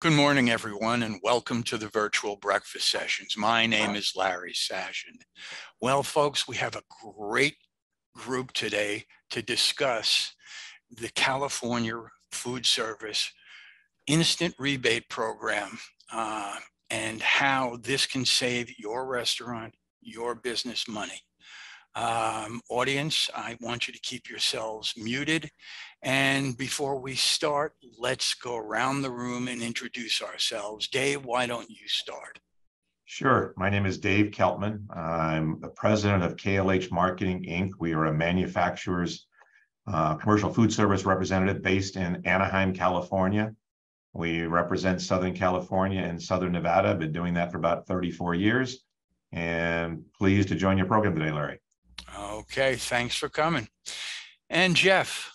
Good morning, everyone, and welcome to the virtual breakfast sessions. My name is Larry Sashin. Well, folks, we have a great group today to discuss the California Foodservice Instant Rebate Program and how this can save your restaurant, your business money. Audience, I want you to keep yourselves muted. And before we start, let's go around the room and introduce ourselves. Dave, why don't you start? Sure. My name is Dave Keltman. I'm the president of KLH Marketing, Inc. We are a manufacturer's commercial food service representative based in Anaheim, California. We represent Southern California and Southern Nevada. I've been doing that for about 34 years. And pleased to join your program today, Larry. Okay, thanks for coming. And Jeff.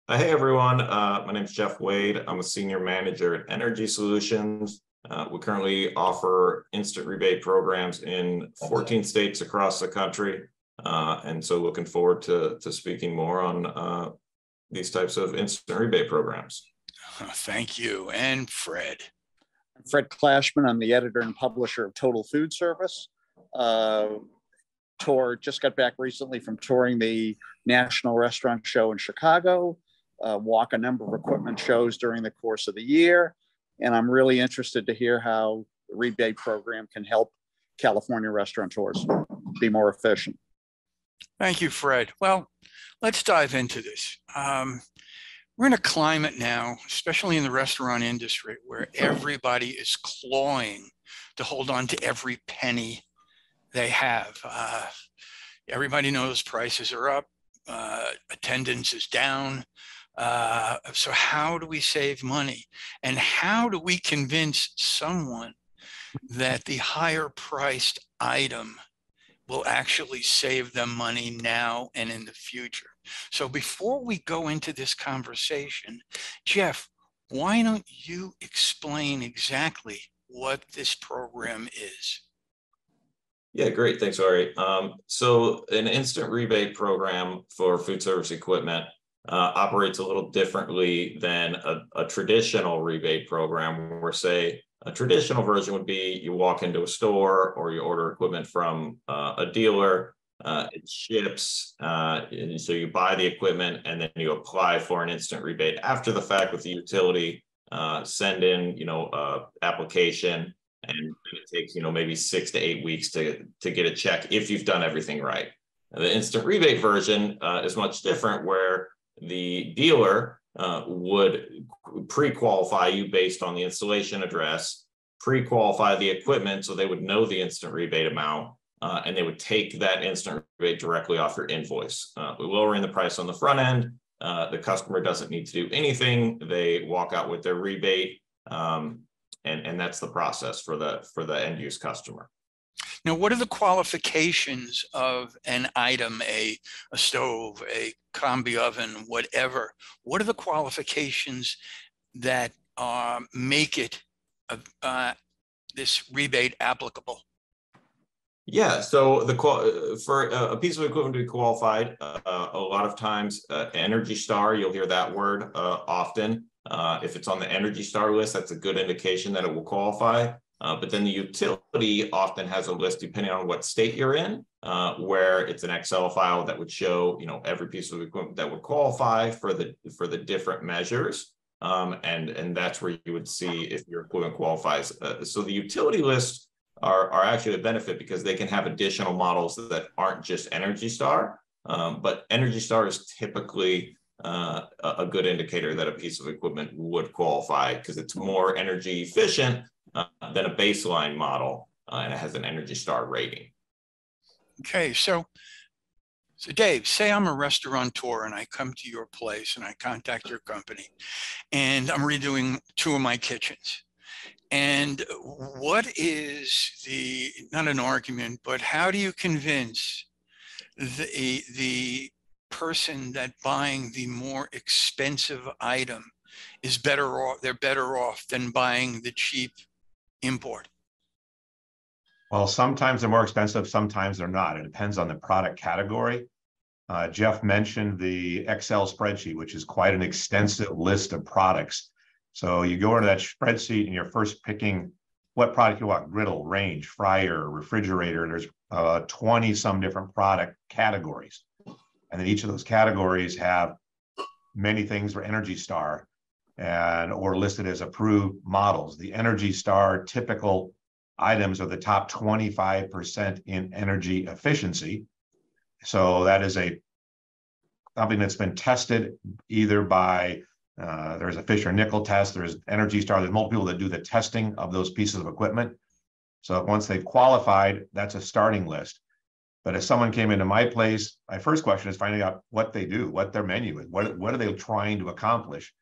Hey, everyone. My name is Jeff Wade. I'm a senior manager at Energy Solutions. We currently offer instant rebate programs in 14 states across the country. And so looking forward to speaking more on these types of instant rebate programs. Thank you. And Fred. I'm Fred Clashman. I'm the editor and publisher of Total Foodservice. Just got back recently from touring the National Restaurant Show in Chicago, walk a number of equipment shows during the course of the year. And I'm really interested to hear how the rebate program can help California restaurateurs be more efficient. Thank you, Fred. Well, let's dive into this. We're in a climate now, especially in the restaurant industry, where everybody is clawing to hold on to every penny they have. Everybody knows prices are up, attendance is down. So how do we save money? And how do we convince someone that the higher priced item will actually save them money now and in the future? So before we go into this conversation, Jeff, why don't you explain exactly what this program is? Yeah, great. Thanks, Larry. So an instant rebate program for food service equipment operates a little differently than a traditional rebate program, where, say, a traditional version would be you walk into a store or you order equipment from a dealer, it ships, and so you buy the equipment and then you apply for an instant rebate after the fact with the utility, send in, application, and it takes, maybe 6 to 8 weeks to get a check if you've done everything right. The instant rebate version is much different, where the dealer would pre-qualify you based on the installation address, pre-qualify the equipment so they would know the instant rebate amount, and they would take that instant rebate directly off your invoice. We're lowering the price on the front end. The customer doesn't need to do anything. They walk out with their rebate. And that's the process for the end use customer. Now, what are the qualifications of an item, a stove, a combi oven, whatever? What are the qualifications that make it this rebate applicable? Yeah, so for a piece of equipment to be qualified, a lot of times Energy Star, you'll hear that word often. If it's on the Energy Star list, that's a good indication that it will qualify. But then the utility often has a list, depending on what state you're in, where it's an Excel file that would show, every piece of equipment that would qualify for the different measures. And that's where you would see if your equipment qualifies. So the utility lists are actually a benefit, because they can have additional models that aren't just Energy Star. But Energy Star is typically a good indicator that a piece of equipment would qualify, because it's more energy efficient than a baseline model, and it has an Energy Star rating. Okay, so Dave, say I'm a restaurateur and I come to your place and I contact your company, and I'm redoing 2 of my kitchens. And what is not an argument, but how do you convince the person that buying the more expensive item is better off, they're better off than buying the cheap import? Well, sometimes they're more expensive, sometimes they're not. It depends on the product category. Jeff mentioned the Excel spreadsheet, which is quite an extensive list of products. So you go into that spreadsheet and you're first picking what product you want: griddle, range, fryer, refrigerator. There's 20 some different product categories. And then each of those categories have many things for Energy Star or listed as approved models. The Energy Star typical items are the top 25% in energy efficiency. So that is something that's been tested either by there's a Fisher Nickel test, there's Energy Star, there's multiple people that do the testing of those pieces of equipment. So once they've qualified, that's a starting list. But if someone came into my place, my first question is finding out what they do, what their menu is, what are they trying to accomplish?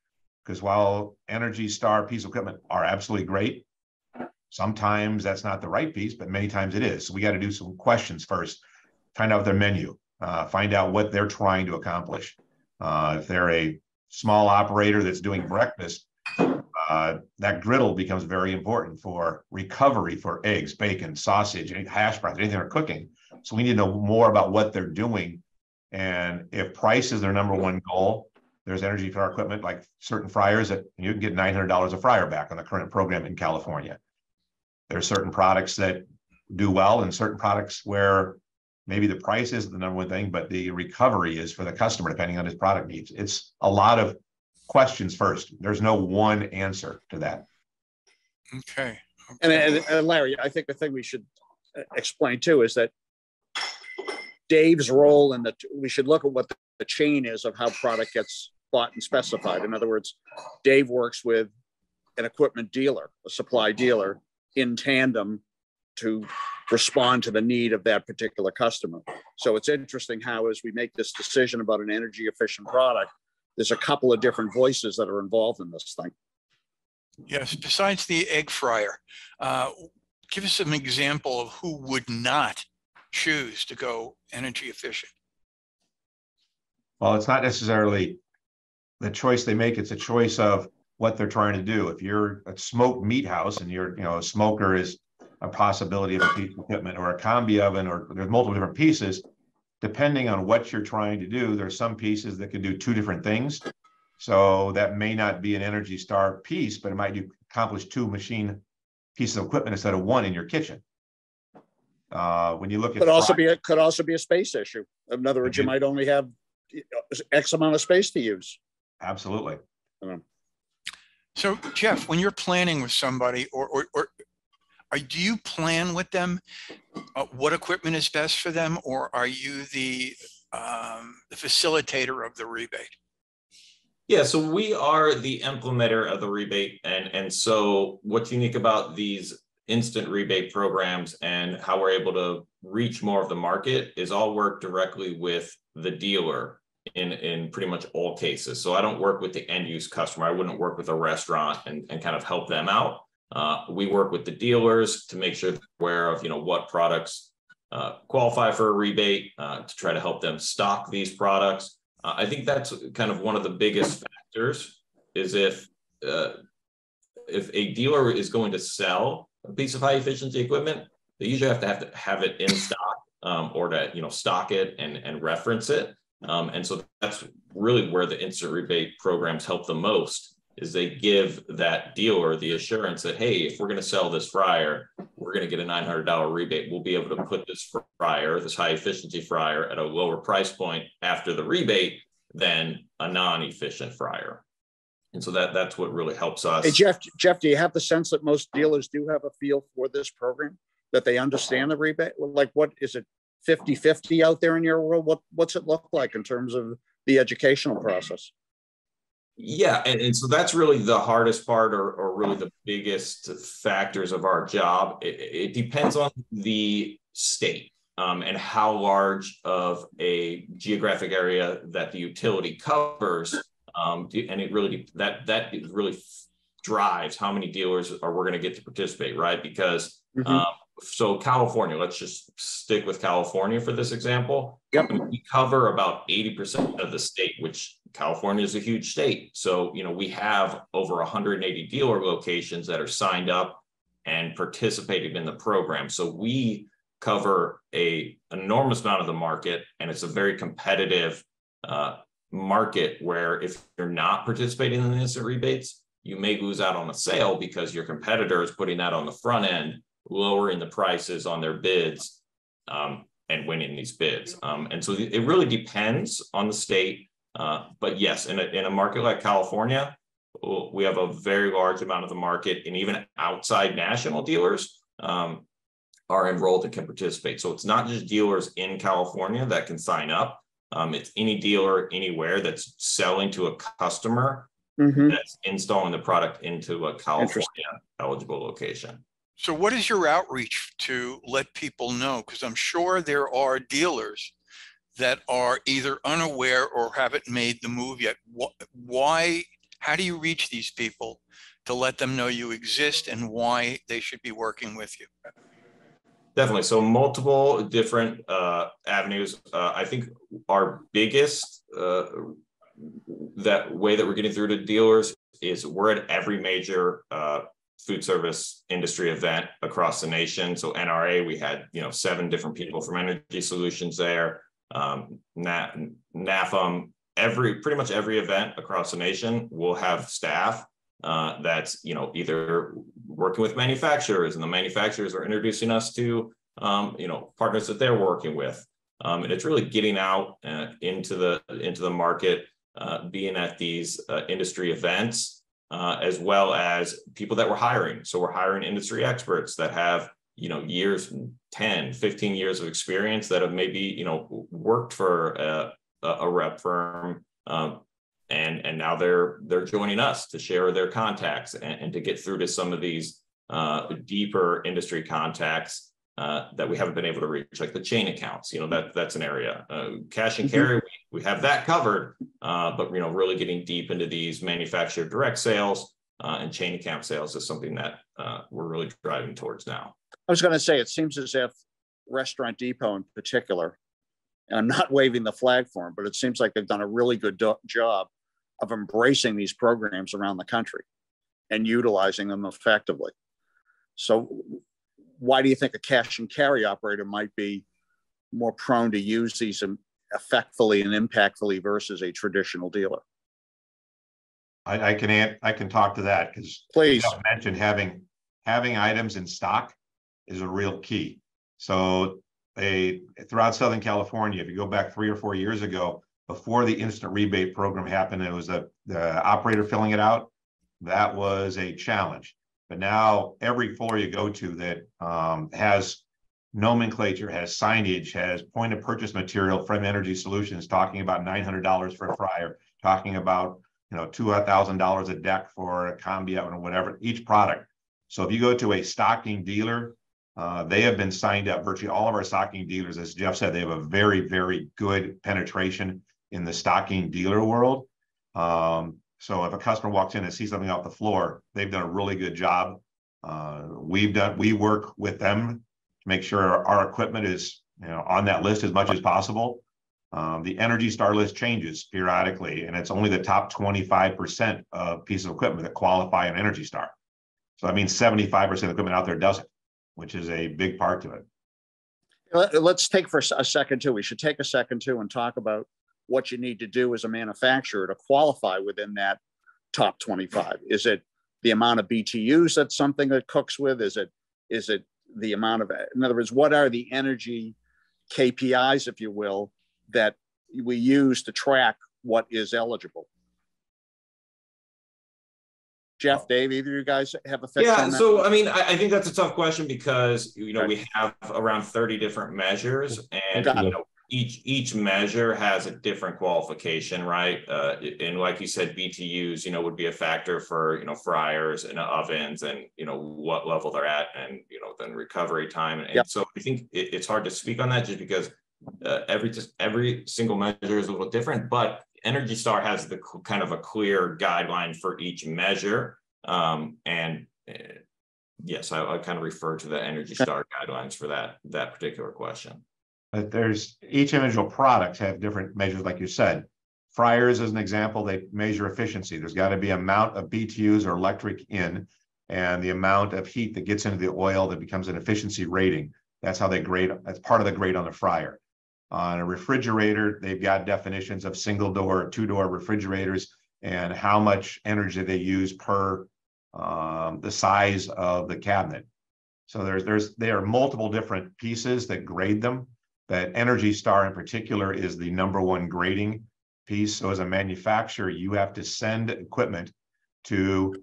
Because while Energy Star piece of equipment are absolutely great, sometimes that's not the right piece, but many times it is. So we got to do some questions first, find out their menu, find out what they're trying to accomplish. If they're a small operator that's doing breakfast, that griddle becomes very important for recovery for eggs, bacon, sausage, hash browns, anything they're cooking. So we need to know more about what they're doing. And if price is their number one goal, there's Energy Star equipment like certain fryers that you can get $900 a fryer back on the current program in California. There's certain products that do well and certain products where maybe the price isn't the number one thing, but the recovery is for the customer, depending on his product needs. It's a lot of questions first. There's no one answer to that. Okay. And Larry, I think the thing we should explain too is that Dave's role in we should look at what the chain is of how product gets bought and specified. In other words, Dave works with an equipment dealer, a supply dealer, in tandem to respond to the need of that particular customer. So it's interesting how, as we make this decision about an energy efficient product, there's a couple of different voices that are involved in this thing. Yes, besides the egg fryer, give us an example of who would not choose to go energy efficient. Well, it's not necessarily the choice they make, it's a choice of what they're trying to do. If you're a smoked meat house and a smoker is a possibility of a piece of equipment, or a combi oven, or there's multiple different pieces, depending on what you're trying to do, there's some pieces that can do two different things. So that may not be an Energy Star piece, but it might accomplish two machine pieces of equipment instead of one in your kitchen. When you look at could also be a space issue. In other words, you might only have X amount of space to use. Absolutely. So Jeff, when you're planning with somebody, or do you plan with them what equipment is best for them, or are you the facilitator of the rebate? Yeah, so we are the implementer of the rebate, and so what's unique about these instant rebate programs and how we're able to reach more of the market is I'll work directly with the dealer in pretty much all cases. So I don't work with the end use customer. I wouldn't work with a restaurant and kind of help them out. We work with the dealers to make sure they're aware of what products qualify for a rebate, to try to help them stock these products. I think that's kind of one of the biggest factors, is if a dealer is going to sell a piece of high efficiency equipment, they usually have to have it in stock, or to stock it and reference it. And so that's really where the instant rebate programs help the most, is they give that dealer the assurance that, hey, if we're going to sell this fryer, we're going to get a $900 rebate. We'll be able to put this fryer, this high efficiency fryer, at a lower price point after the rebate than a non-efficient fryer. And so that's what really helps us. Hey, Jeff, do you have the sense that most dealers do have a feel for this program, that they understand the rebate? Like, what is it, 50-50 out there in your world? What's it look like in terms of the educational process? Yeah, and so that's really the hardest part, or really the biggest factors of our job. It depends on the state and how large of a geographic area that the utility covers. And it really that really drives how many dealers we're going to get to participate, right? Because so California, let's just stick with California for this example. Yep. We cover about 80% of the state, which California is a huge state. So, we have over 180 dealer locations that are signed up and participated in the program. So we cover an enormous amount of the market, and it's a very competitive market where if you're not participating in the instant rebates, you may lose out on a sale because your competitor is putting that on the front end, lowering the prices on their bids, and winning these bids. And so it really depends on the state. But yes, in a market like California, we have a very large amount of the market, and even outside national dealers are enrolled and can participate. So it's not just dealers in California that can sign up. It's any dealer anywhere that's selling to a customer that's installing the product into a California eligible location. So what is your outreach to let people know? Because I'm sure there are dealers that are either unaware or haven't made the move yet. Why, how do you reach these people to let them know you exist and why they should be working with you? Definitely. So multiple different avenues. I think our biggest that way that we're getting through to dealers is we're at every major food service industry event across the nation. So NRA, we had 7 different people from Energy Solutions there. NAFM, pretty much every event across the nation will have staff that's either working with manufacturers, and the manufacturers are introducing us to partners that they're working with, and it's really getting out into the market, being at these industry events, as well as people that we're hiring. So we're hiring industry experts that have years, 10, 15 years of experience, that have maybe worked for a rep firm, and now they're joining us to share their contacts and to get through to some of these deeper industry contacts that we haven't been able to reach, like the chain accounts. That's an area. Cash and carry, we have that covered, but really getting deep into these manufacturer direct sales and chain account sales is something that we're really driving towards now. I was going to say, it seems as if Restaurant Depot in particular, and I'm not waving the flag for them, but it seems like they've done a really good job of embracing these programs around the country and utilizing them effectively. So why do you think a cash and carry operator might be more prone to use these effectively and impactfully versus a traditional dealer? I can talk to that, because please, you mentioned having items in stock is a real key. So throughout Southern California, if you go back 3 or 4 years ago, before the instant rebate program happened, it was the operator filling it out. That was a challenge. But now every floor you go to that has nomenclature, has signage, has point of purchase material from Energy Solutions, talking about $900 for a fryer, talking about $2,000 a deck for a combi oven or whatever, each product. So if you go to a stocking dealer, they have been signed up. Virtually all of our stocking dealers, as Jeff said, they have a very, very good penetration in the stocking dealer world. So if a customer walks in and sees something off the floor, they've done a really good job. We work with them to make sure our equipment is on that list as much as possible. The Energy Star list changes periodically, and it's only the top 25% of pieces of equipment that qualify an Energy Star. So that means 75% of the equipment out there doesn't, which is a big part to it. Let's take for a second too. We should take a second too and talk about what you need to do as a manufacturer to qualify within that top 25. Is it the amount of BTUs that's something that cooks with? Is it the amount of, in other words, what are the energy KPIs, if you will, that we use to track what is eligible? Jeff, Dave, either of you guys have a fix on that? So I mean, I think that's a tough question, because we have around 30 different measures, and each measure has a different qualification, right? And like you said, BTUs, would be a factor for fryers and ovens, and what level they're at, and then recovery time, and so I think it's hard to speak on that, just because every single measure is a little different. But Energy Star has the kind of a clear guideline for each measure. Yes, I kind of refer to the Energy Star guidelines for that particular question. But each individual products have different measures, like you said. Fryers, as an example, they measure efficiency. There's got to be amount of BTUs or electric in, and the amount of heat that gets into the oil that becomes an efficiency rating. That's how they grade. That's part of the grade on the fryer. On a refrigerator, they've got definitions of single door, 2-door refrigerators. and how much energy they use per the size of the cabinet. So there are multiple different pieces that grade them, but Energy Star in particular is the #1 grading piece. So as a manufacturer, you have to send equipment to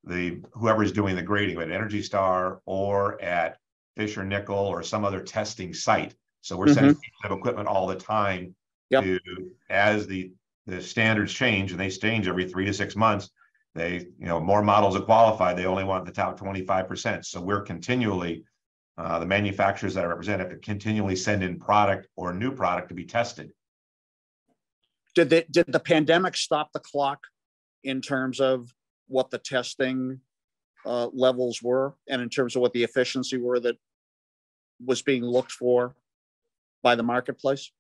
whoever's doing the grading, at Energy Star or at Fisher Nickel or some other testing site. So we're sending pieces of equipment all the time as the standards change, and they change every 3 to 6 months. They, more models that qualify, they only want the top 25%. So we're continually, the manufacturers that I represent have to continually send in product or new product to be tested. Did the pandemic stop the clock in terms of what the testing levels were, and in terms of what the efficiency were that was being looked for by the marketplace?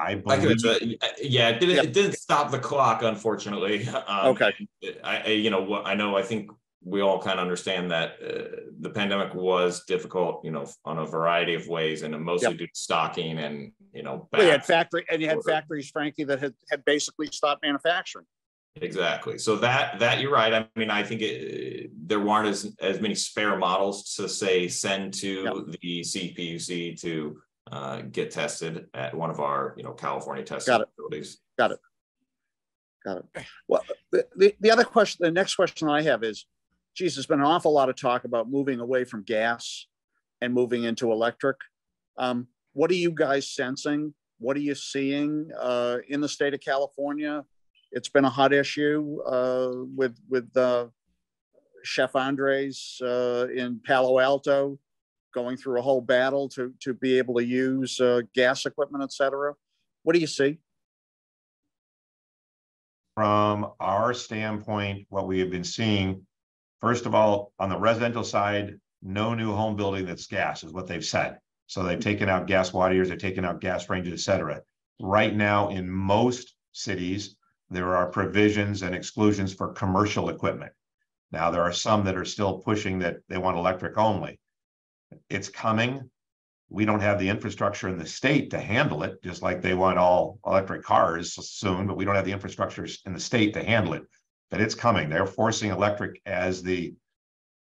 I believe, it didn't stop the clock, unfortunately. Okay. I think we all kind of understand that the pandemic was difficult, on a variety of ways, and mostly due to stocking and, you had factories, frankly, that had basically stopped manufacturing. Exactly. So that you're right. I mean, I think there weren't as many spare models to say send to the CPUC to get tested at one of our California testing facilities. Got it. Well, the next question I have is, geez, there's been an awful lot of talk about moving away from gas and moving into electric. What are you guys sensing? What are you seeing in the state of California? It's been a hot issue with Chef Andres in Palo Alto, going through a whole battle to be able to use gas equipment, et cetera. What do you see? From our standpoint, what we have been seeing, first of all, on the residential side, no new home building that's gas is what they've said. So they've taken out gas water heaters, they've taken out gas ranges, et cetera. Right now, in most cities, there are provisions and exclusions for commercial equipment. Now, there are some that are still pushing that they want electric only. It's coming. We don't have the infrastructure in the state to handle it, just like they want all electric cars soon, but we don't have the infrastructure in the state to handle it. But it's coming. They're forcing electric as the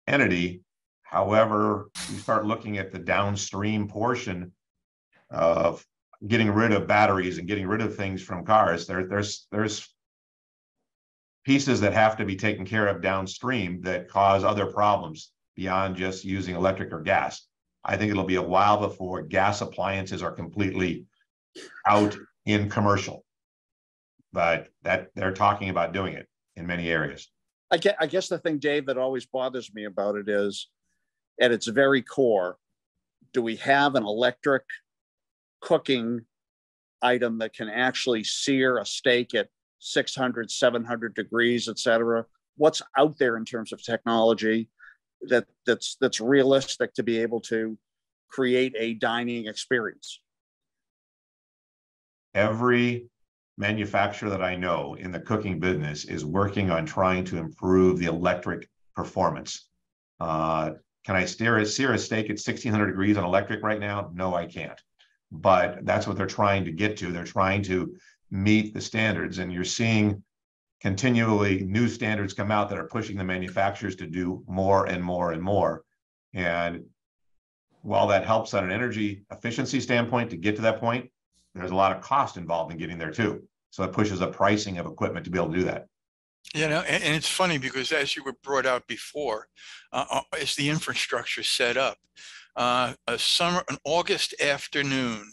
entity. However, you start looking at the downstream portion of getting rid of batteries and getting rid of things from cars. There's pieces that have to be taken care of downstream that cause other problems beyond just using electric or gas. I think it'll be a while before gas appliances are completely out in commercial, but that they're talking about doing it in many areas. I guess the thing, Dave, that always bothers me about it is, at its very core, do we have an electric cooking item that can actually sear a steak at 600, 700 degrees, et cetera? What's out there in terms of technology that's realistic to be able to create a dining experience? Every manufacturer that I know in the cooking business is working on trying to improve the electric performance. Can I sear a steak at 1600 degrees on electric right now? No, I can't. But that's what they're trying to get to. They're trying to meet the standards, and you're seeing continually new standards come out that are pushing the manufacturers to do more and more and more. And while that helps on an energy efficiency standpoint to get to that point, there's a lot of cost involved in getting there too. So it pushes the pricing of equipment to be able to do that. And it's funny because, as you were brought out before, as the infrastructure set up, an August afternoon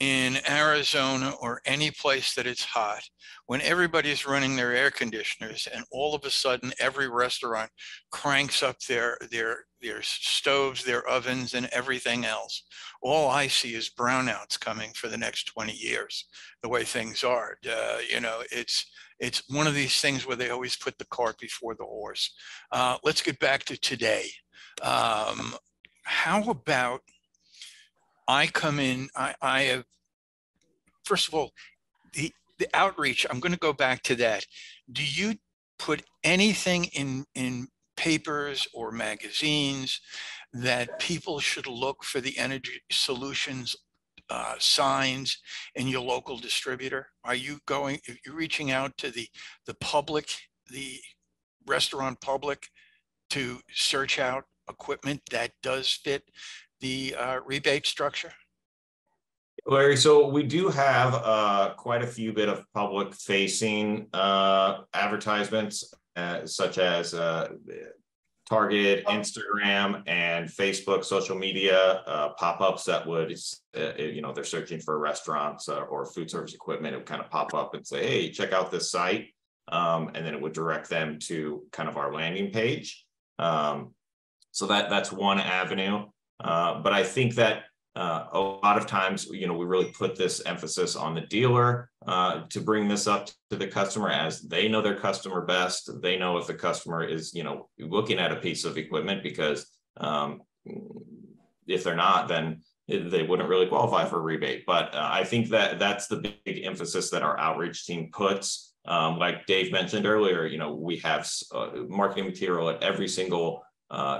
in Arizona or any place that it's hot, when everybody's running their air conditioners, and all of a sudden every restaurant cranks up their stoves, their ovens, and everything else, all I see is brownouts coming for the next 20 years, the way things are. It's one of these things where they always put the cart before the horse. Let's get back to today. How about I come in, I have, first of all, the outreach, I'm going to go back to that. Do you put anything in papers or magazines that people should look for the energy solutions signs in your local distributor? Are you reaching out to the public, the restaurant public, to search out equipment that does fit the rebate structure? Larry, so we do have quite a few bit of public facing advertisements, such as targeted Instagram and Facebook social media pop-ups that would, they're searching for restaurants or food service equipment. It would kind of pop up and say, hey, check out this site. And then it would direct them to kind of our landing page. So that's one avenue. But I think that a lot of times, we really put this emphasis on the dealer to bring this up to the customer, as they know their customer best. They know if the customer is, looking at a piece of equipment, because if they're not, then they wouldn't really qualify for a rebate. But I think that that's the big emphasis that our outreach team puts. Like Dave mentioned earlier, we have marketing material at every single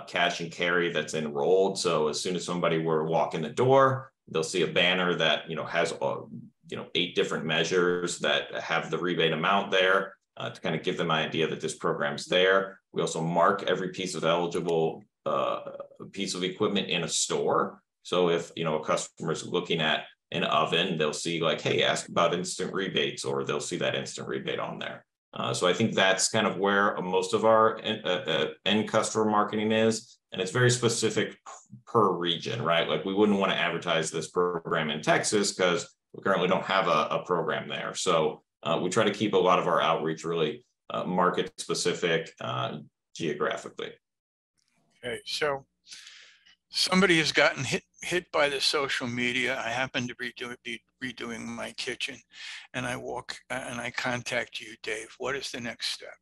cash and carry that's enrolled. So as soon as somebody were to walk in the door, they'll see a banner that has 8 different measures that have the rebate amount there to kind of give them an idea that this program's there. We also mark every piece of eligible piece of equipment in a store. So if a customer is looking at an oven, they'll see like, hey, ask about instant rebates, or they'll see that instant rebate on there. So I think that's kind of where most of our end customer marketing is. And it's very specific per region, right? Like we wouldn't want to advertise this program in Texas because we currently don't have a program there. So we try to keep a lot of our outreach really market specific geographically. Okay, so somebody has gotten hit by the social media. I happen to be redoing my kitchen, and I contact you, Dave. What is the next step?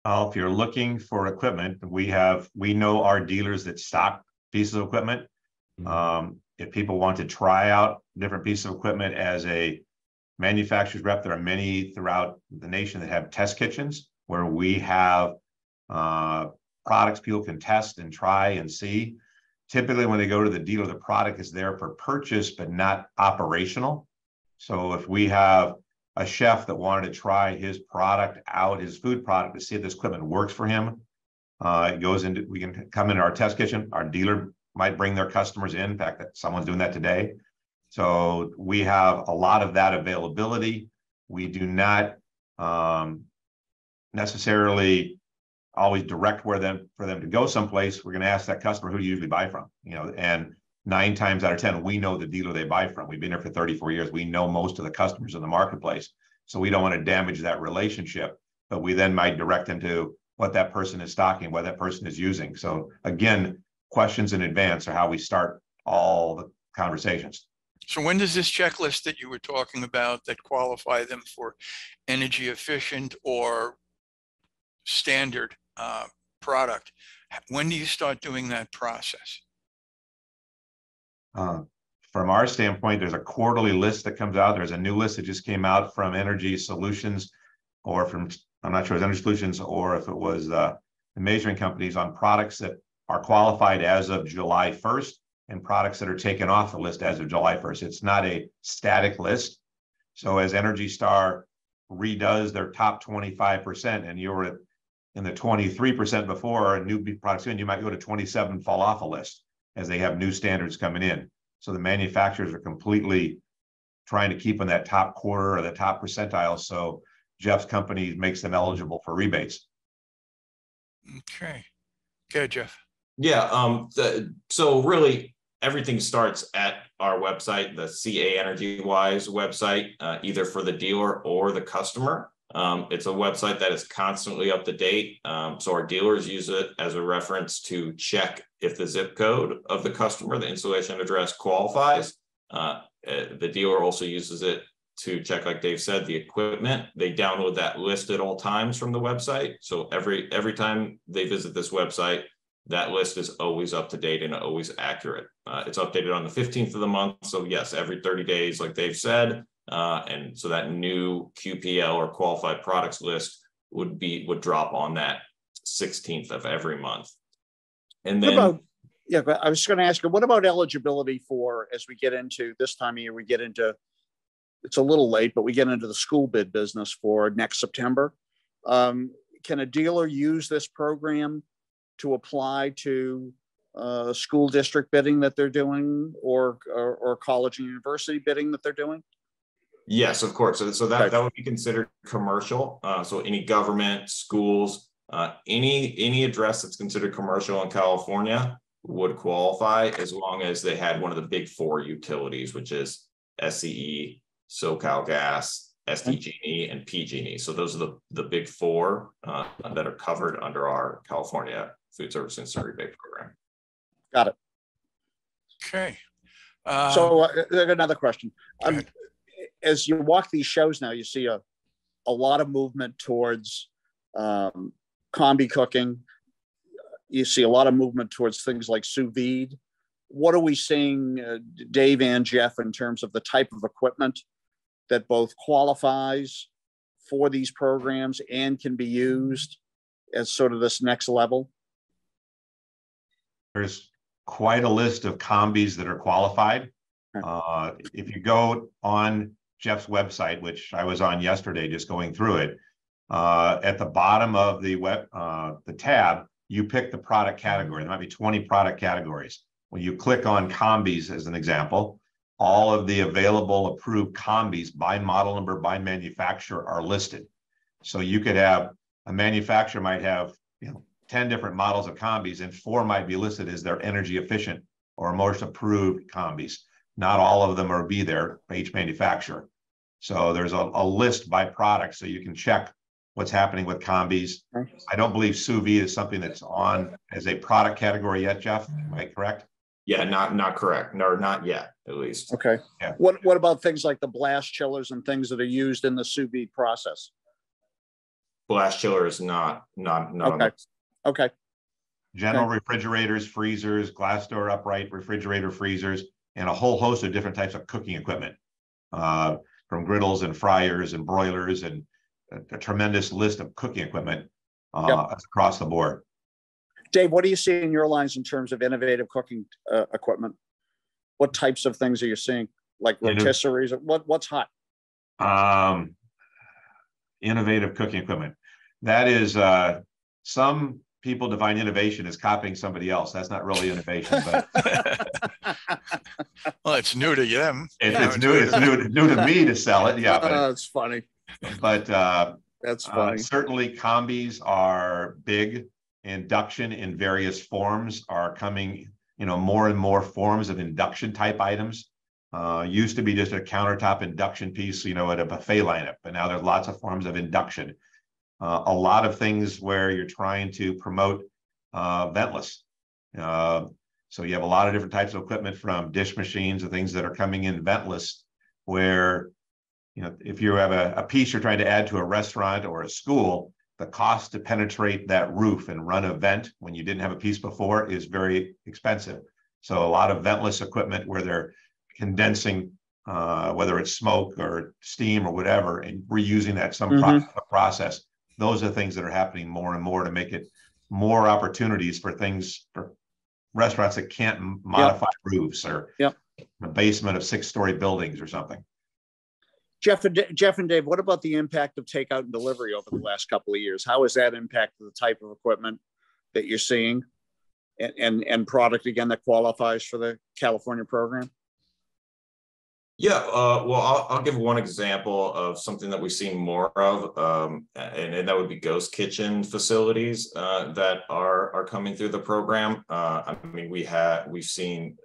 If you're looking for equipment, we know our dealers that stock pieces of equipment. If people want to try out different pieces of equipment as a manufacturer's rep, there are many throughout the nation that have test kitchens where we have products people can test and try and see. Typically, when they go to the dealer, the product is there for purchase, but not operational. So if we have a chef that wanted to try his product out, his food product, to see if this equipment works for him, we can come into our test kitchen. Our dealer might bring their customers in fact, that someone's doing that today. So we have a lot of that availability. We do not necessarily always direct for them to go someplace. We're going to ask that customer, who do you usually buy from? And 9 times out of 10, we know the dealer they buy from. We've been here for 34 years. We know most of the customers in the marketplace. So we don't want to damage that relationship, but we then might direct them to what that person is stocking, what that person is using. So again, questions in advance are how we start all the conversations. So when does this checklist that you were talking about that qualify them for energy efficient or standard product, when do you start doing that process? From our standpoint, there's a quarterly list that comes out. There's a new list that just came out from Energy Solutions, or from, I'm not sure if it was Energy Solutions or if it was the measuring companies, on products that are qualified as of July 1st and products that are taken off the list as of July 1st. It's not a static list. So as Energy Star redoes their top 25%, and you're in the 23% before a new products in, you might go to 27, fall off a list as they have new standards coming in. So the manufacturers are completely trying to keep in that top quarter or the top percentile. So Jeff's company makes them eligible for rebates. Okay. Good, Jeff. Yeah. So really everything starts at our website, the CA Energy Wise website, either for the dealer or the customer. It's a website that is constantly up to date. So our dealers use it as a reference to check if the zip code of the customer, the installation address, qualifies. The dealer also uses it to check, like Dave said, the equipment. They download that list at all times from the website. So every time they visit this website, that list is always up to date and always accurate. It's updated on the 15th of the month. So yes, every 30 days, like Dave said. And so that new QPL or qualified products list would drop on that 16th of every month. And then Yeah, but I was going to ask you, what about eligibility for, as we get into this time of year, we get into, it's a little late, but we get into the school bid business for next September. Can a dealer use this program to apply to school district bidding that they're doing, or college and university bidding that they're doing? Yes, of course. So that would be considered commercial. So any government, schools, any address that's considered commercial in California would qualify, as long as they had one of the big four utilities, which is SCE, SoCal Gas, SDG&E, and PG&E. So those are the big four that are covered under our California Food Service Instant Rebate program. Got it. Okay. So another question. As you walk these shows now, you see a lot of movement towards combi cooking. You see a lot of movement towards things like sous vide. What are we seeing, Dave and Jeff, in terms of the type of equipment that both qualifies for these programs and can be used as sort of this next level? There's quite a list of combis that are qualified. If you go on Jeff's website, which I was on yesterday, just going through it, at the bottom of the the tab, you pick the product category. There might be 20 product categories. When you click on combis, as an example, all of the available approved combis by model number, by manufacturer, are listed. So you could have, a manufacturer might have 10 different models of combis, and 4 might be listed as their energy efficient or most approved combis. Not all of them are be there by each manufacturer. So there's a list by product, so you can check what's happening with combis. I don't believe sous vide is something that's on as a product category yet, Jeff. Am I correct? Yeah, not correct. No, not yet, at least. Okay. Yeah. What about things like the blast chillers and things that are used in the sous vide process? Blast chiller is not Okay. Okay. General refrigerators, freezers, glass door upright refrigerator freezers, and a whole host of different types of cooking equipment, from griddles and fryers and broilers, and a tremendous list of cooking equipment across the board. Dave, what do you see in your lines in terms of innovative cooking equipment? What types of things are you seeing? Like rotisseries? What's hot? Innovative cooking equipment. That is, some people define innovation as copying somebody else. That's not really innovation, but well, it's new to them. It's new to me to sell it. Yeah, but that's funny. But that's funny. Certainly, combis are big. Induction in various forms are coming. More and more forms of induction type items. Used to be just a countertop induction piece, at a buffet lineup, but now there's lots of forms of induction. A lot of things where you're trying to promote ventless. So you have a lot of different types of equipment, from dish machines and things that are coming in ventless, where, if you have a piece you're trying to add to a restaurant or a school, the cost to penetrate that roof and run a vent when you didn't have a piece before is very expensive. So a lot of ventless equipment where they're condensing, whether it's smoke or steam or whatever, and reusing that some process. Those are things that are happening more and more to make it more opportunities for restaurants that can't modify roofs, or the basement of 6-story buildings or something. Jeff and Dave, what about the impact of takeout and delivery over the last couple of years? How has that impacted the type of equipment that you're seeing, and product, again, that qualifies for the California program? Yeah, well, I'll give one example of something that we've seen more of, and that would be ghost kitchen facilities that are coming through the program. I mean, we've seen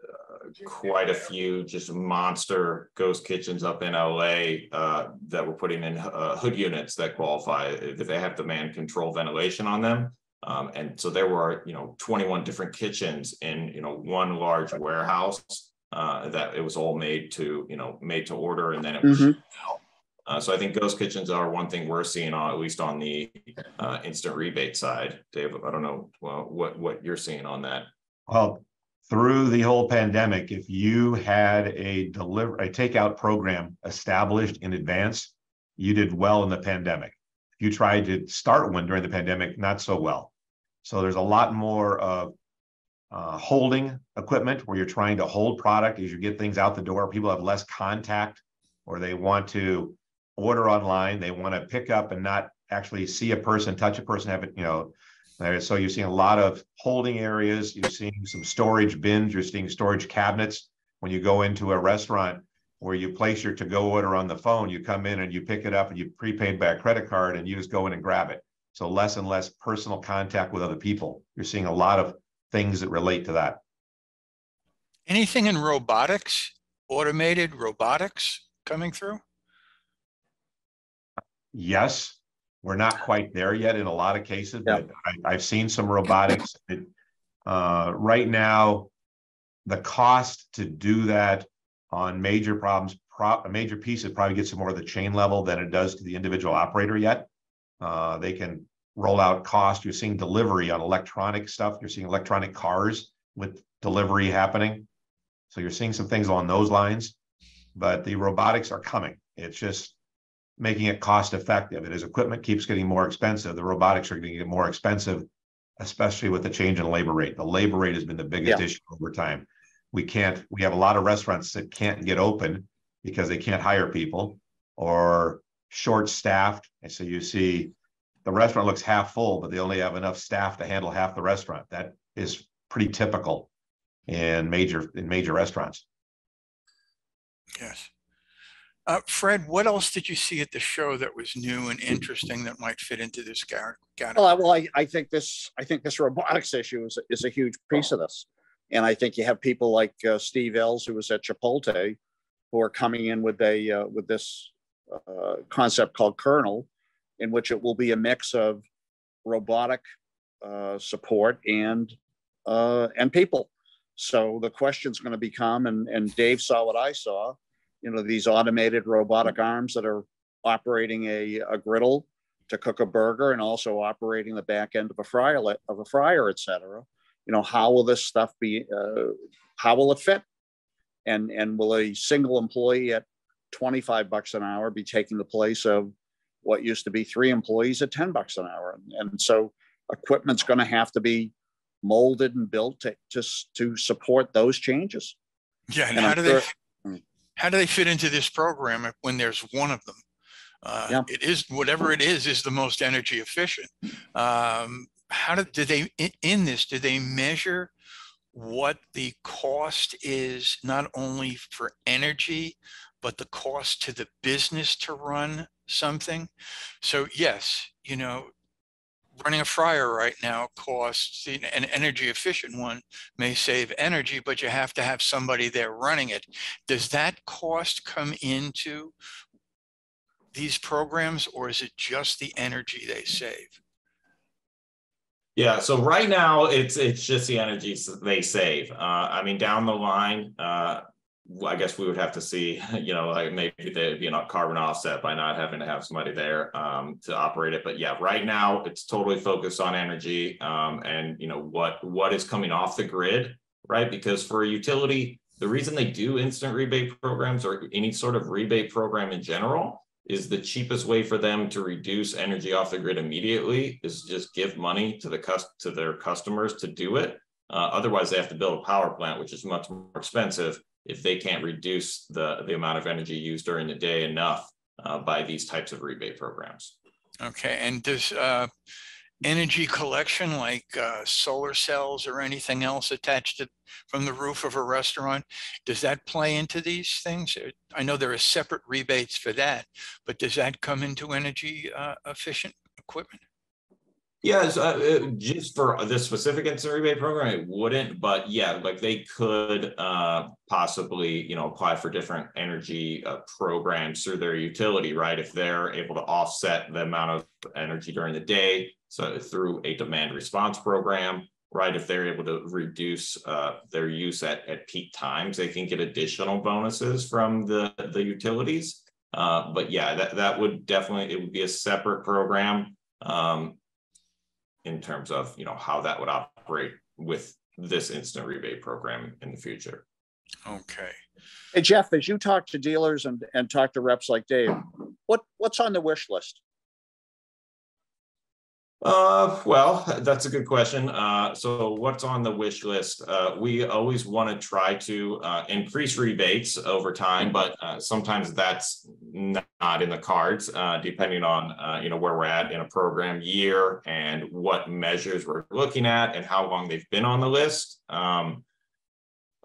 quite a few just monster ghost kitchens up in LA that we're putting in hood units that qualify if they have demand control ventilation on them. And so there were 21 different kitchens in one large warehouse. That it was all made to order, and then it was shipped out. So I think ghost kitchens are one thing we're seeing, at least on the instant rebate side. Dave, I don't know what you're seeing on that. Well, through the whole pandemic, if you had a takeout program established in advance, you did well in the pandemic. If you tried to start one during the pandemic, not so well. So there's a lot more of holding equipment where you're trying to hold product as you get things out the door. People have less contact, or they want to order online. They want to pick up and not actually see a person, touch a person, have it, so you're seeing a lot of holding areas. You're seeing some storage bins. You're seeing storage cabinets. When you go into a restaurant where you place your to-go order on the phone, you come in and you pick it up and you prepaid by a credit card and you just go in and grab it. So less and less personal contact with other people. You're seeing a lot of things that relate to that. Anything in robotics, automated robotics coming through? Yes, we're not quite there yet in a lot of cases, but I've seen some robotics. Right now, the cost to do that on major problems, a major piece, it probably gets to more of the chain level than it does to the individual operator yet. They can roll out cost. You're seeing delivery on electronic stuff. You're seeing electronic cars with delivery happening. So you're seeing some things along those lines, but the robotics are coming. It's just making it cost effective. And as equipment keeps getting more expensive, the robotics are going to get more expensive, especially with the change in labor rate. The labor rate has been the biggest issue over time. We have a lot of restaurants that can't get open because they can't hire people or short staffed. And so you see the restaurant looks half full, but they only have enough staff to handle half the restaurant. That is pretty typical in major restaurants. Yes. Fred, what else did you see at the show that was new and interesting that might fit into this category? Well, I think this robotics issue is a huge piece of this, and I think you have people like Steve Ells, who was at Chipotle, who are coming in with this concept called Kernel, in which it will be a mix of robotic support and people. So the question's going to become, and Dave saw what I saw, these automated robotic arms that are operating a griddle to cook a burger and also operating the back end of a fryer, et cetera. How will this stuff be? How will it fit? And will a single employee at $25 an hour be taking the place of what used to be 3 employees at $10 an hour? And so equipment's going to have to be molded and built to support those changes. Yeah, and how do they fit into this program when there's one of them? It is, whatever it is the most energy efficient. Do they measure what the cost is, not only for energy, but the cost to the business to run something? So yes, running a fryer right now costs, an energy efficient one may save energy, but you have to have somebody there running it. Does that cost come into these programs, or is it just the energy they save? Yeah, so right now it's just the energy they save. Down the line, I guess we would have to see, like maybe there'd be a carbon offset by not having to have somebody there to operate it. But yeah, right now it's totally focused on energy and what is coming off the grid, right? Because for a utility, the reason they do instant rebate programs or any sort of rebate program in general is the cheapest way for them to reduce energy off the grid immediately is just give money to their customers to do it. Otherwise, they have to build a power plant, which is much more expensive if they can't reduce the amount of energy used during the day enough by these types of rebate programs. Okay, and does energy collection like solar cells or anything else attached from the roof of a restaurant, does that play into these things? I know there are separate rebates for that, but does that come into energy efficient equipment? Yes, just for this specific instant rebate program, it wouldn't, but yeah, like they could possibly, apply for different energy programs through their utility, right? If they're able to offset the amount of energy during the day, so through a demand response program, right? If they're able to reduce their use at peak times, they can get additional bonuses from the utilities. But yeah, that would definitely, it would be a separate program. In terms of how that would operate with this instant rebate program in the future. Okay. Hey Jeff, as you talk to dealers and talk to reps like Dave, what's on the wish list? Well, that's a good question. So what's on the wish list? We always want to try to increase rebates over time, but sometimes that's not in the cards, depending on where we're at in a program year and what measures we're looking at and how long they've been on the list.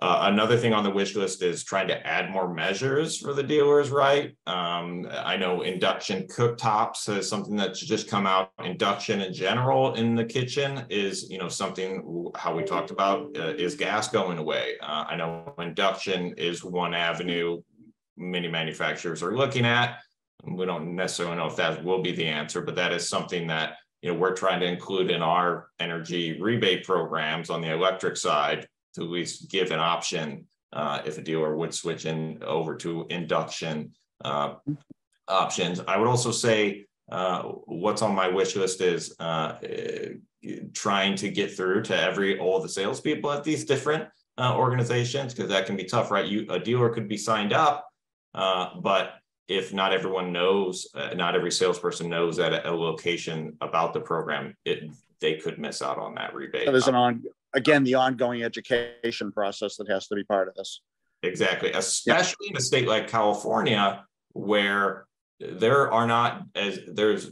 Another thing on the wish list is trying to add more measures for the dealers, right? I know induction cooktops is something that's just come out. Induction in general in the kitchen is, something how we talked about is gas going away. I know induction is one avenue many manufacturers are looking at. We don't necessarily know if that will be the answer, but that is something that we're trying to include in our energy rebate programs on the electric side, to at least give an option if a dealer would switch over to induction options. I would also say what's on my wish list is trying to get through to all the salespeople at these different organizations, because that can be tough, right? A dealer could be signed up, but if not everyone knows, not every salesperson knows at a location about the program, they could miss out on that rebate. So there's the ongoing education process that has to be part of this. Exactly, especially in a state like California, where there's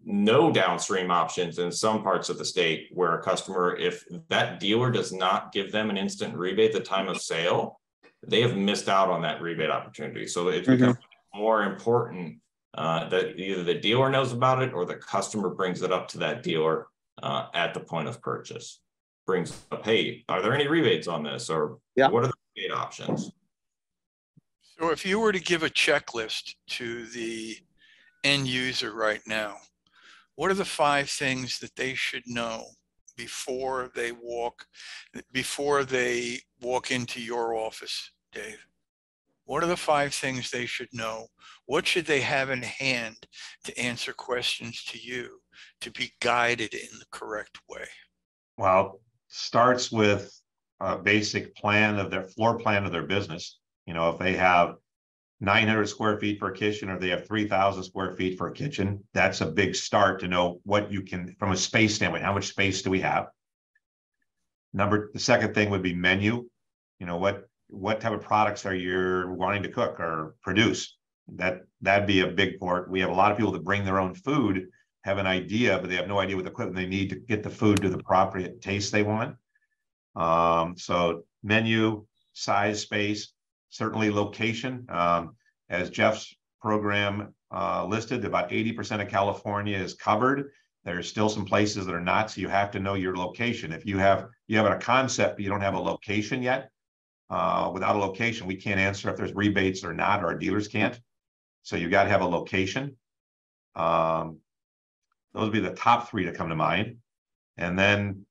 no downstream options in some parts of the state, where a customer, if that dealer does not give them an instant rebate at the time of sale, they have missed out on that rebate opportunity. So it's become more important that either the dealer knows about it or the customer brings it up to that dealer at the point of purchase. Brings up, hey, are there any rebates on this? Or what are the rebate options? So if you were to give a checklist to the end user right now, what are the 5 things that they should know before they walk into your office, Dave? What are the 5 things they should know? What should they have in hand to answer questions to you, to be guided in the correct way? Well, starts with a basic plan of their floor plan of their business. If they have 900 square feet for a kitchen, or they have 3,000 square feet for a kitchen, that's a big start to know what you can, from a space standpoint, how much space do we have? The second thing would be menu. What type of products are you wanting to cook or produce? That'd be a big part. We have a lot of people that bring their own food, have an idea, but they have no idea what equipment they need to get the food to the proper taste they want. So menu, size, space, certainly location. As Jeff's program listed, about 80% of California is covered. There's still some places that are not, so you have to know your location. If you have a concept, but you don't have a location yet, without a location, we can't answer if there's rebates or not, or our dealers can't. So you got to have a location. Those would be the top 3 to come to mind. And then,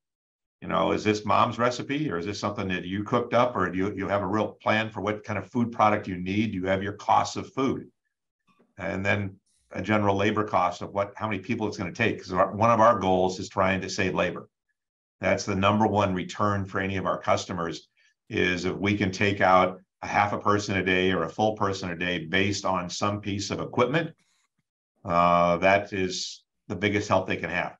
is this mom's recipe, or is this something that you cooked up, or do you have a real plan for what kind of food product you need? You have your costs of food, and then a general labor cost of how many people it's going to take. Because one of our goals is trying to save labor. That's the number one return for any of our customers, is if we can take out a half a person a day or a full person a day based on some piece of equipment, that is the biggest help they can have.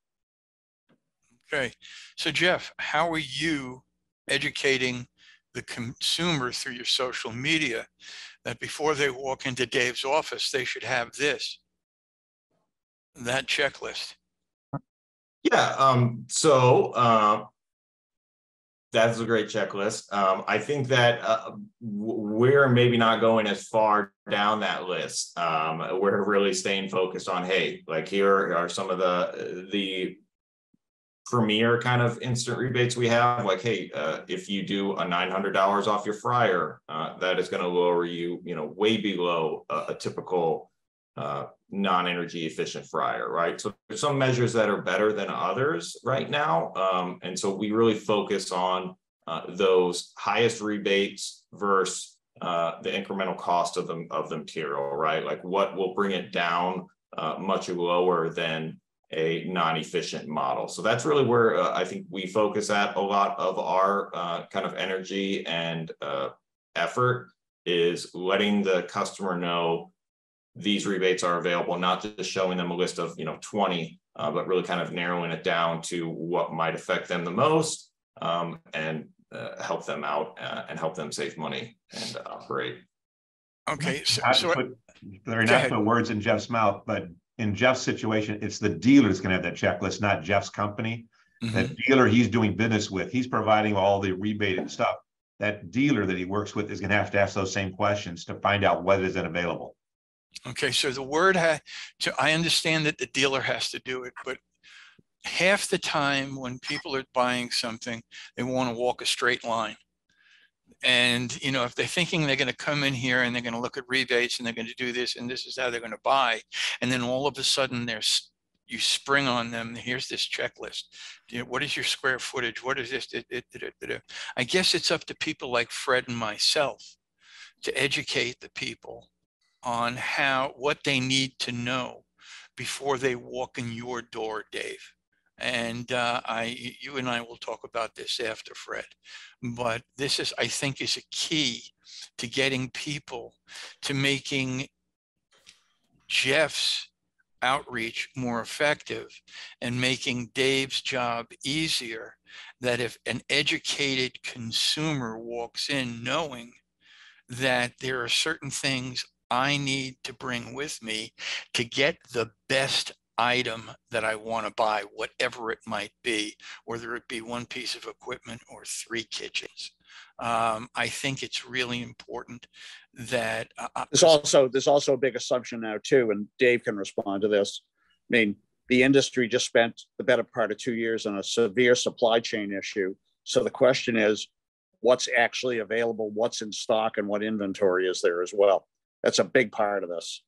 Okay. So Jeff, how are you educating the consumer through your social media that before they walk into Dave's office, they should have that checklist? Yeah. So that's a great checklist. I think that we're maybe not going as far down that list. We're really staying focused on, hey, like here are some of the premier kind of instant rebates we have. Like, hey, if you do a $900 off your fryer, that is going to lower you, way below a typical non-energy efficient fryer, right? So there's some measures that are better than others right now. And so we really focus on those highest rebates versus the incremental cost of the material, right? Like what will bring it down much lower than a non-efficient model. So that's really where I think we focus at a lot of our kind of energy and effort, is letting the customer know these rebates are available, not just showing them a list of 20, but really kind of narrowing it down to what might affect them the most, and help them out and help them save money and operate. Okay, Not to put words in Jeff's mouth, but in Jeff's situation, it's the dealer that's going to have that checklist, not Jeff's company. That dealer he's doing business with, he's providing all the rebate and stuff. That dealer that he works with is going to have to ask those same questions to find out what is available. Okay, so the word I understand that the dealer has to do it, but half the time when people are buying something, they want to walk a straight line. And, if they're thinking they're going to come in here and they're going to look at rebates and they're going to do this and this is how they're going to buy, and then all of a sudden you spring on them, here's this checklist. What is your square footage? What is this? I guess it's up to people like Fred and myself to educate the people on what they need to know before they walk in your door, Dave. And you and I will talk about this after, Fred. But this I think, is a key to getting people to making Jeff's outreach more effective and making Dave's job easier. That if an educated consumer walks in knowing that there are certain things I need to bring with me to get the best item that I want to buy, whatever it might be, whether it be one piece of equipment or 3 kitchens. I think it's really important that there's also a big assumption now too, and Dave can respond to this. I mean, the industry just spent the better part of 2 years on a severe supply chain issue. So the question is, what's actually available, what's in stock, and what inventory is there as well? That's a big part of this.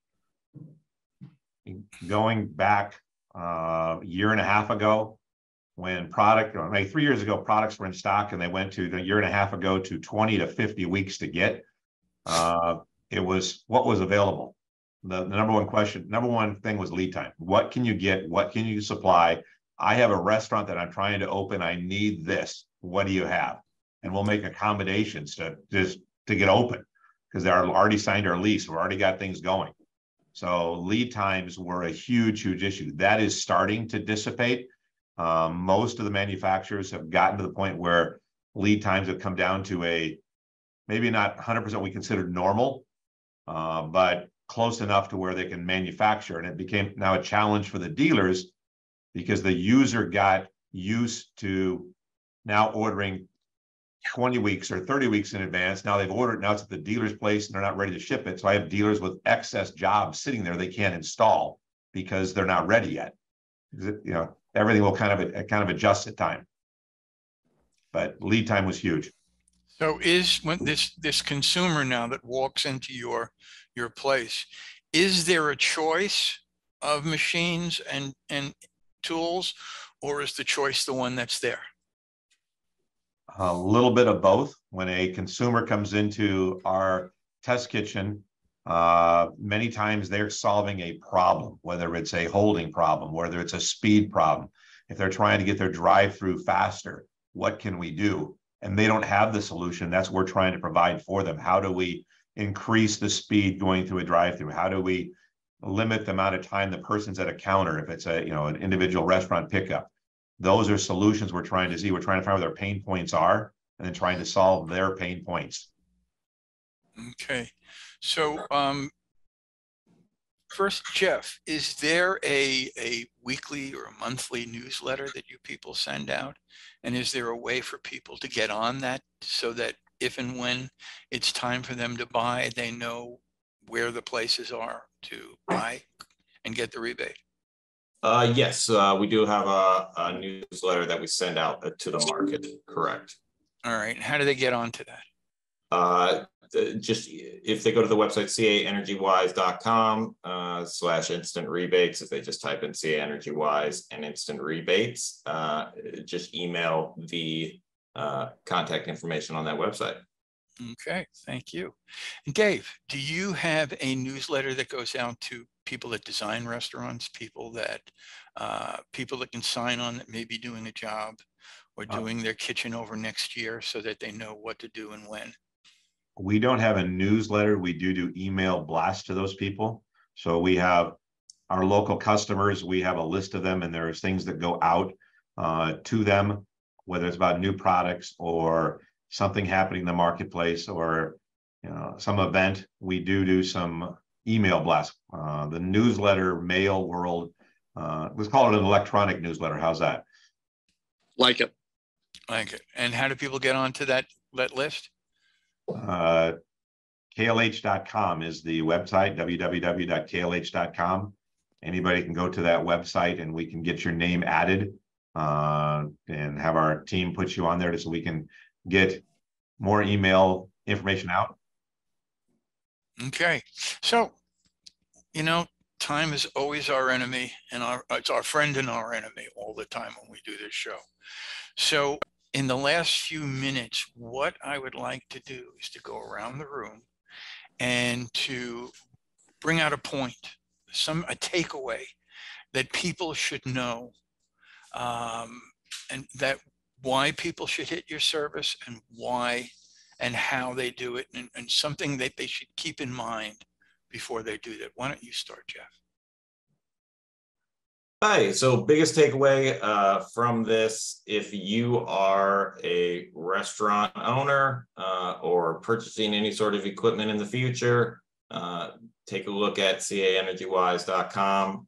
Going back a year and a half ago, when 3 years ago, products were in stock, and they went to a year and a half ago to 20 to 50 weeks to get. It was what was available. The number one thing was lead time. What can you get? What can you supply? I have a restaurant that I'm trying to open. I need this. What do you have? And we'll make accommodations to get open, because they're already signed our lease. We've already got things going. So lead times were a huge, huge issue. That is starting to dissipate. Most of the manufacturers have gotten to the point where lead times have come down to maybe not 100% we consider normal, but close enough to where they can manufacture. And it became now a challenge for the dealers, because the user got used to now ordering 20 weeks or 30 weeks in advance. Now they've ordered, now it's at the dealer's place and they're not ready to ship it. So I have dealers with excess jobs sitting there they can't install because they're not ready yet. Everything will kind of adjust at time. But lead time was huge. So when this consumer now that walks into your place, is there a choice of machines and tools, or is the choice the one that's there? A little bit of both. When a consumer comes into our test kitchen, many times they're solving a problem, whether it's a holding problem, whether it's a speed problem. If they're trying to get their drive-through faster, what can we do? And they don't have the solution. That's what we're trying to provide for them. How do we increase the speed going through a drive-through? How do we limit the amount of time the person's at a counter if it's an individual restaurant pickup? Those are solutions we're trying to see. We're trying to find where their pain points are and then trying to solve their pain points. Okay. So first, Jeff, is there a weekly or a monthly newsletter that you people send out? And is there a way for people to get on that so that if and when it's time for them to buy, they know where the places are to buy and get the rebate? Yes, we do have a newsletter that we send out to the market. Correct. All right. And how do they get onto that? Just if they go to the website caenergywise.com /instant rebates, if they just type in CA Energy Wise and instant rebates, just email the contact information on that website. Okay, thank you. And Dave, do you have a newsletter that goes out to people that design restaurants, people that can sign on that may be doing a job or doing their kitchen over next year so that they know what to do and when? We don't have a newsletter. We do email blasts to those people. So we have our local customers, we have a list of them, and there's things that go out to them, whether it's about new products or something happening in the marketplace or some event. We do some email blasts. The newsletter mail world, let's call it an electronic newsletter. How's that? Like it. Like it. And how do people get onto that list? KLH.com is the website, www.klh.com. Anybody can go to that website and we can get your name added and have our team put you on there so we can get more email information out. Okay. So, time is always our enemy, and it's our friend and our enemy all the time when we do this show. So in the last few minutes, what I would like to do is to go around the room and to bring out a point, a takeaway that people should know, and that why people should hit your service and why and how they do it, and something that they should keep in mind before they do that. Why don't you start, Jeff? Hi, so biggest takeaway from this, if you are a restaurant owner or purchasing any sort of equipment in the future, take a look at caenergywise.com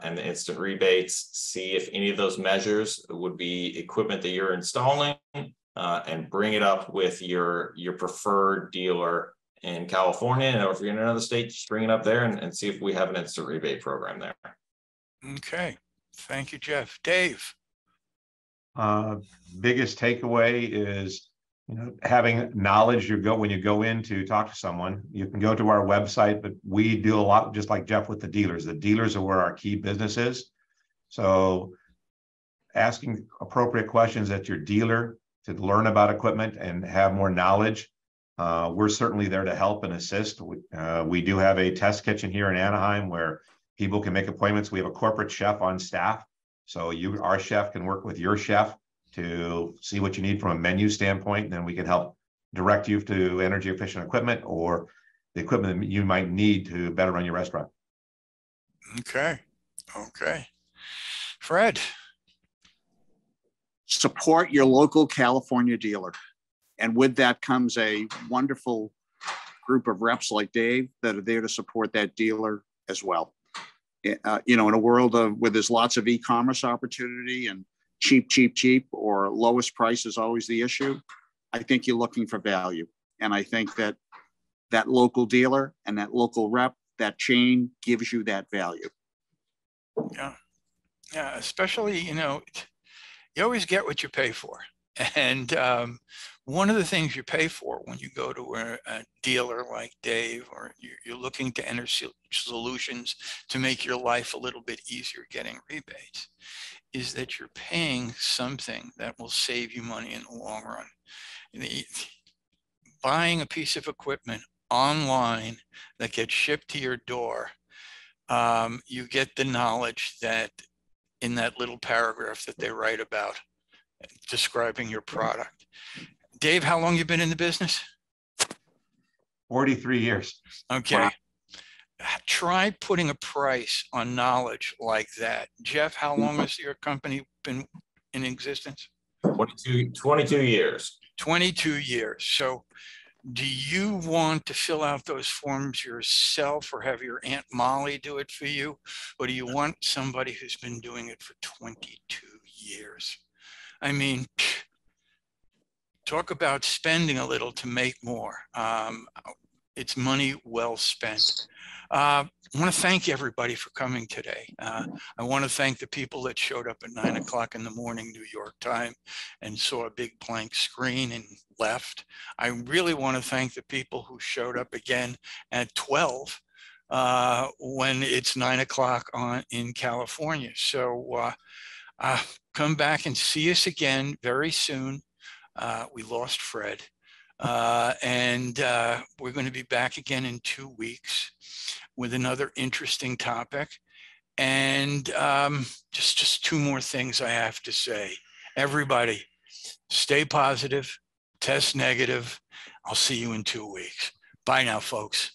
and the instant rebates, see if any of those measures would be equipment that you're installing, and bring it up with your preferred dealer in California. And if you're in another state, just bring it up there and see if we have an instant rebate program there. Okay. Thank you, Jeff. Dave. Biggest takeaway is, having knowledge. When you go in to talk to someone, you can go to our website, but we do a lot, just like Jeff, with the dealers. The dealers are where our key business is. So asking appropriate questions at your dealer to learn about equipment and have more knowledge. We're certainly there to help and assist. We do have a test kitchen here in Anaheim where people can make appointments. We have a corporate chef on staff. So our chef can work with your chef to see what you need from a menu standpoint. And then we can help direct you to energy efficient equipment or the equipment that you might need to better run your restaurant. Okay. Okay. Fred. Support your local California dealer. And with that comes a wonderful group of reps like Dave that are there to support that dealer as well. In a world where there's lots of e-commerce opportunity and cheap, or lowest price is always the issue, I think you're looking for value. And I think that local dealer and that local rep, that chain gives you that value. Yeah. Yeah. Especially, you always get what you pay for. And one of the things you pay for when you go to a dealer like Dave, or you're looking to enter solutions to make your life a little bit easier getting rebates, is that you're paying something that will save you money in the long run. Buying a piece of equipment online that gets shipped to your door, you get the knowledge that in that little paragraph that they write about describing your product. Dave, how long you been in the business? 43 years. Okay. Wow. Try putting a price on knowledge like that. Jeff, how long has your company been in existence? 22 years. 22 years. So do you want to fill out those forms yourself or have your Aunt Molly do it for you? Or do you want somebody who's been doing it for 22 years? I mean, talk about spending a little to make more. It's money well spent. I want to thank everybody for coming today. I want to thank the people that showed up at 9 o'clock in the morning, New York time, and saw a big blank screen and left. I really want to thank the people who showed up again at 12 when it's 9 o'clock in California. So come back and see us again very soon. We lost Fred. And we're going to be back again in 2 weeks with another interesting topic. And just two more things I have to say. Everybody, stay positive, test negative. I'll see you in 2 weeks. Bye now, folks.